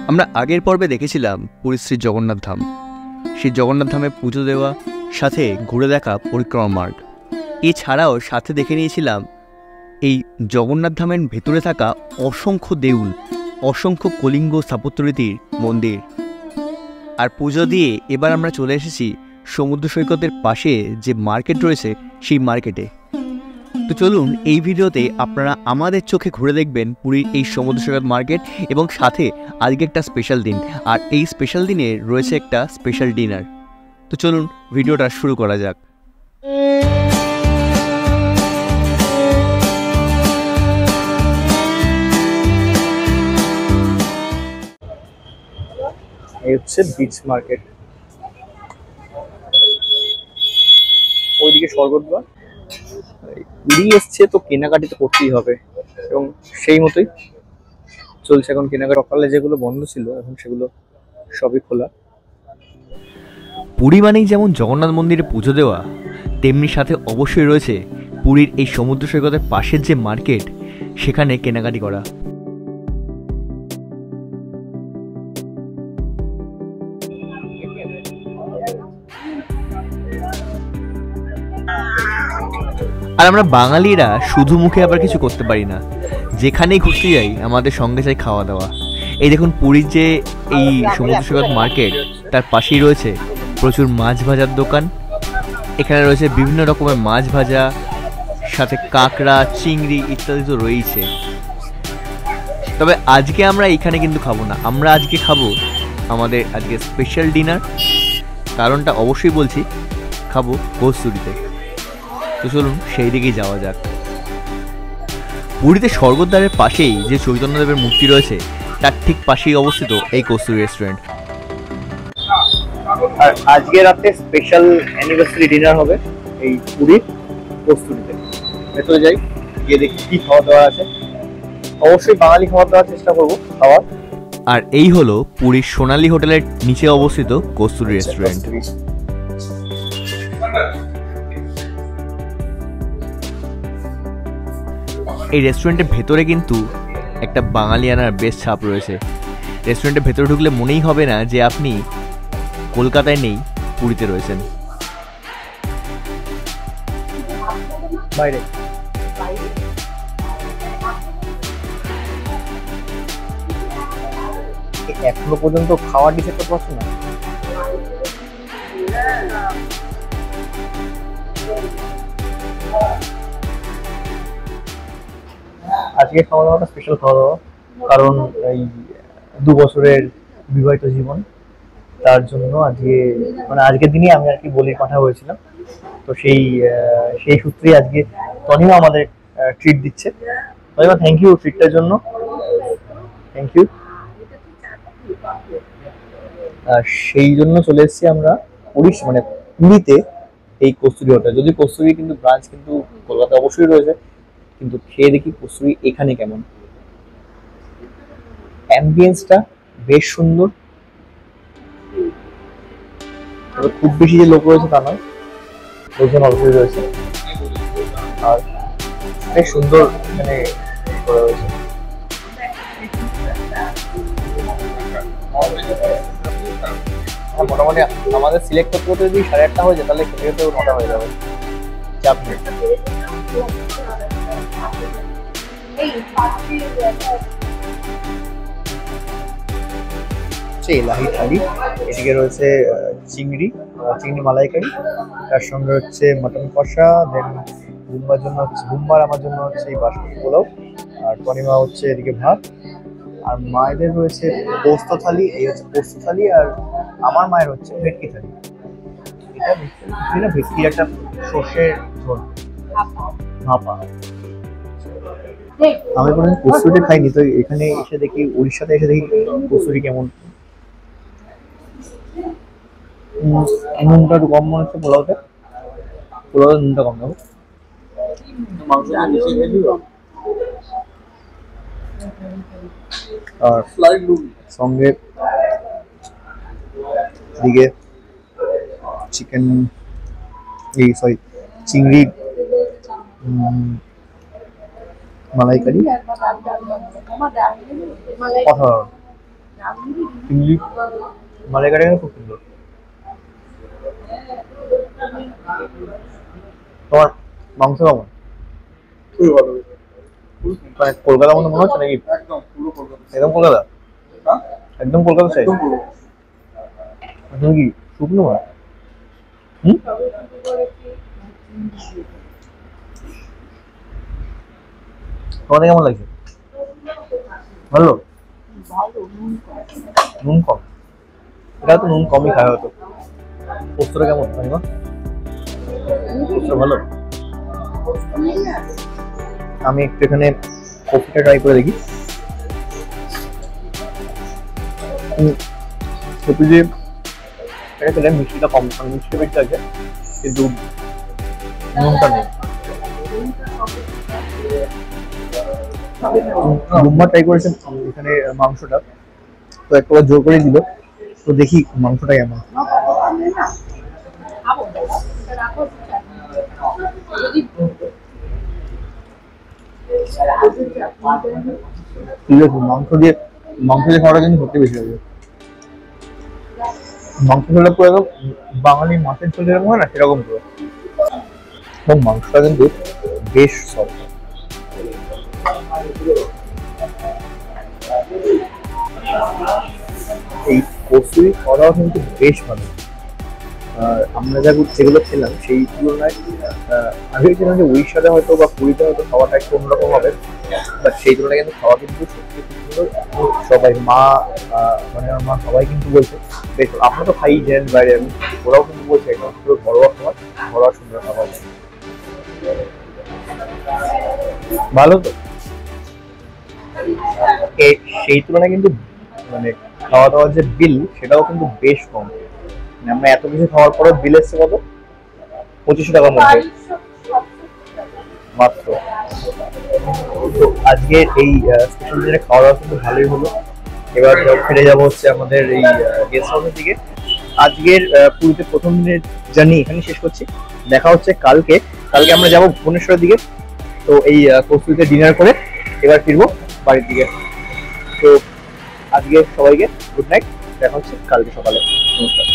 আমরা আগের পর্বে দেখেছিলাম পুরীর শ্রী জগন্নাথ ধাম। সেই জগন্নাথ ধামে পুজো দেওয়া, সাথে ঘুরে দেখা পরিক্রমা মার্গ। এছাড়াও সাথে দেখে নিয়েছিলাম এই জগন্নাথ ধামের ভেতরে থাকা অসংখ্য দেউল, অসংখ্য কলিঙ্গ স্থাপত্যরীতির মন্দির। আর পুজো দিয়ে এবার আমরা চলে এসেছি সমুদ্র সৈকতের পাশে যে মার্কেট রয়েছে সেই মার্কেটে। তো চলুন এই ভিডিওতে আপনারা আমাদের চোখে ঘুরে দেখবেন পুরীর এই সমুদ্র সৈকত মার্কেট, এবং সাথে আজকে একটা স্পেশাল দিন, আর এই স্পেশাল দিনে রয়েছে একটা স্পেশাল ডিনার। তো চলুন ভিডিওটা শুরু করা যাক। এই হচ্ছে বিচ মার্কেট, ওইদিকে স্বর্গদ্বার। পুরী এসছে তো কেনাকাটি তো করতেই হবে, এবং সেই মতোই চলছে এখন কেনাকাটা। সকালে যেগুলো বন্ধ ছিল এখন সেগুলো সবই খোলা। পুরী মানেই যেমন জগন্নাথ মন্দিরে পুজো দেওয়া, তেমনি সাথে অবশ্যই রয়েছে পুরীর এই সমুদ্র সৈকতের পাশের যে মার্কেট, সেখানে কেনাকাটি করা। আর আমরা বাঙালিরা শুধু মুখে আবার কিছু করতে পারি না, যেখানেই ঘুরতে যাই আমাদের সঙ্গে চাই খাওয়া দাওয়া। এই দেখুন পুরীর যে এই সমুদ্র সৈকত মার্কেট, তার পাশেই রয়েছে প্রচুর মাছ ভাজার দোকান। এখানে রয়েছে বিভিন্ন রকমের মাছ ভাজা, সাথে কাঁকড়া, চিংড়ি ইত্যাদি তো রয়েছে। তবে আজকে আমরা এখানে কিন্তু খাবো না, আমরা আজকে খাবো আমাদের আজকে স্পেশাল ডিনার। কারণটা অবশ্যই বলছি, খাবো কস্তুরীতে। তো চলুন সেই দিকেই যাওয়া যাক। পুরীতে স্বর্গদ্বারের পাশেই যে চৈতন্যদেবের মূর্তি রয়েছে, তার ঠিক পাশেই অবস্থিত এই কস্তুরী রেস্টুরেন্ট। আর আজকে রাতে স্পেশাল অ্যানিভার্সারি ডিনার হবে এই পুরীর কস্তুরীতে। ভেতরে যাই, গিয়ে দেখি কি খাওয়া দাওয়া আছে। অবশ্যই বাঙালি খাবার দাওয়ার চেষ্টা করবো খাওয়ার। আর এই হলো পুরীর সোনালী হোটেলের নিচে অবস্থিত কস্তুরী রেস্টুরেন্ট। এই রেস্টুরেন্টের ভেতরে কিন্তু একটা বাঙালিয়ানার বেশ ছাপ রয়েছে। রেস্টুরেন্টের ভেতরে ঢুকলে মনেই হবে না যে আপনি কলকাতায় নেই, পুরীতে রয়েছেন। বাইরে এখনো পর্যন্ত খাওয়ার ডিসাইড করতে পারছো না। আজকে খাওয়া দাওয়াটা স্পেশাল খাওয়া দাওয়া, কারণ এই 2 বছরের বিবাহিত জীবন, তার জন্য আজকে মানে আজকের দিনে আমি আর কি বলির কথা হয়েছিলাম। তো সেই সূত্রেই আজকে তনিমা আমাদের ট্রিট দিচ্ছে। তনিমা, থ্যাংক ইউ ট্রিটটার জন্য, থ্যাংক ইউ। সেই জন্য চলে এসেছি আমরা পুরীতে এই কস্তুরী হোটেল। যদি কস্তুরী কিন্তু ব্রাঞ্চ কিন্তু কলকাতা অবশ্যই রয়েছে, কিন্তু খেয়ে দেখি কস্তুরী এখানে কেমন। অ্যাম্বিয়েন্সটা বেশ সুন্দর, খুব বেশি যে লোক রয়েছে তা নয়, লোকজন অল্পই রয়েছে, আর বেশ সুন্দর এখানে করা রয়েছে। মোটামুটি আমাদের সিলেক্ট করতে করতে যদি 8:30 হয়ে যায়, তাহলে খেতে খেতেও 9টা হয়ে যাবে। চাপ নেই। এলাহি থালি, এদিকে রয়েছে চিংড়ি মালাইকারি, তার সঙ্গে হচ্ছে মটন কষা, দেন বুম্বার আমার জন্য হচ্ছে এই বাসমতি পোলাও, আর তনিমা হচ্ছে এদিকে ভাত, আর মায়েদের রয়েছে পোস্ত থালি। এই হচ্ছে পোস্ত থালি, আর আমার মায়ের হচ্ছে ভেটকি থালি। এটা ভেটকির একটা সর্ষের ঝোল ভাপা। আমি কোনোদিন কস্তুরি খাইনি, তো এখানে এসে দেখি, উড়িষ্যাতে এসে দেখি কস্তুরি কেমন। নুনটা একটু কম মনে হচ্ছে পোলাওতে নুনটা কম দেবো। আর সঙ্গে দিকে চিংড়ি মালাইকারি অসাধারণ। চিংড়ি মালাইকারি খুব সুন্দর। তোমার মাংস কেমন? খুবই ভালো। মানে কলকাতার মতো মনে হচ্ছে নাকি? একদম পুরো কলকাতা। একদম কলকাতা, হ্যাঁ? একদম কলকাতা সাইড। একদম পুরো। তুমি কি শুকনো মাছ? হুম, তোমাদের কেমন লাগছে? ভালো? নুন কম? এটা তো নুন কমই খাওয়া হতো। পোস্তটা কেমন কাকিমা? পোস্ত ভালো? আমি একটু এখানে কফিটা ট্রাই করে দেখি। কফি যে এটা খেলে মিষ্টিটা কম, মানে মিষ্টি বেশি আছে কিন্তু নুনটা নেই। বুম্বা ট্রাই করেছেন এখানে মাংসটা, তো একবার জোর করে দিল, তো দেখি মাংসটা কেমন। ঠিক আছে, মাংস দিয়ে খাওয়াটা কিন্তু সত্যি বেশি লাগে। মাংস খেলে পুরো একদম বাঙালি মাছের ঝোল যেরকম হয় না সেরকম পুরো। এবং মাংসটা কিন্তু বেশ সফট। এই কচুরি খাওয়াটাও কিন্তু বেশ ভালো। আর আমরা যেগুলো খেলাম সেই তুলনায় আমি ভেবেছিলাম যে উড়িষ্যাতে হয়তো বা পুরীতে হয়তো খাওয়াটা একটু অন্যরকম হবে, বাট সেই তুলনায় কিন্তু খাওয়া কিন্তু সত্যি খুব সুন্দর। সবাই মা মানে আমার মা সবাই কিন্তু বলছে বেশ, আমরা তো খাই জেন বাইরে, ওরাও কিন্তু বলছে একদম পুরো ঘরোয়া খাবার, ঘরোয়া সুন্দর খাবার। ভালো তো সেই তুলনায় কিন্তু মানে খাওয়া দাওয়ার যে বিল সেটাও কিন্তু বেশ কম। মানে আমরা এত কিছু খাওয়ার পরেও বিল এসছে কত? 2500 টাকার মধ্যে মাত্র। তো আজকে এই স্পেশাল দিনে খাওয়া দাওয়া কিন্তু ভালোই হলো। এবার ফিরে যাবো হচ্ছে আমাদের এই গেস্ট হাউসের দিকে। আজকের পুরীতে প্রথম দিনের জার্নি এখানে শেষ করছি। দেখা হচ্ছে কালকে। কালকে আমরা যাবো ভুবনেশ্বরের দিকে। তো এই কস্তুরিতে ডিনার করে এবার ফিরবো বাড়ির দিকে। তো আজকে সবাইকে গুড নাইট, দেখা হচ্ছে কালকে সকালে। নমস্কার।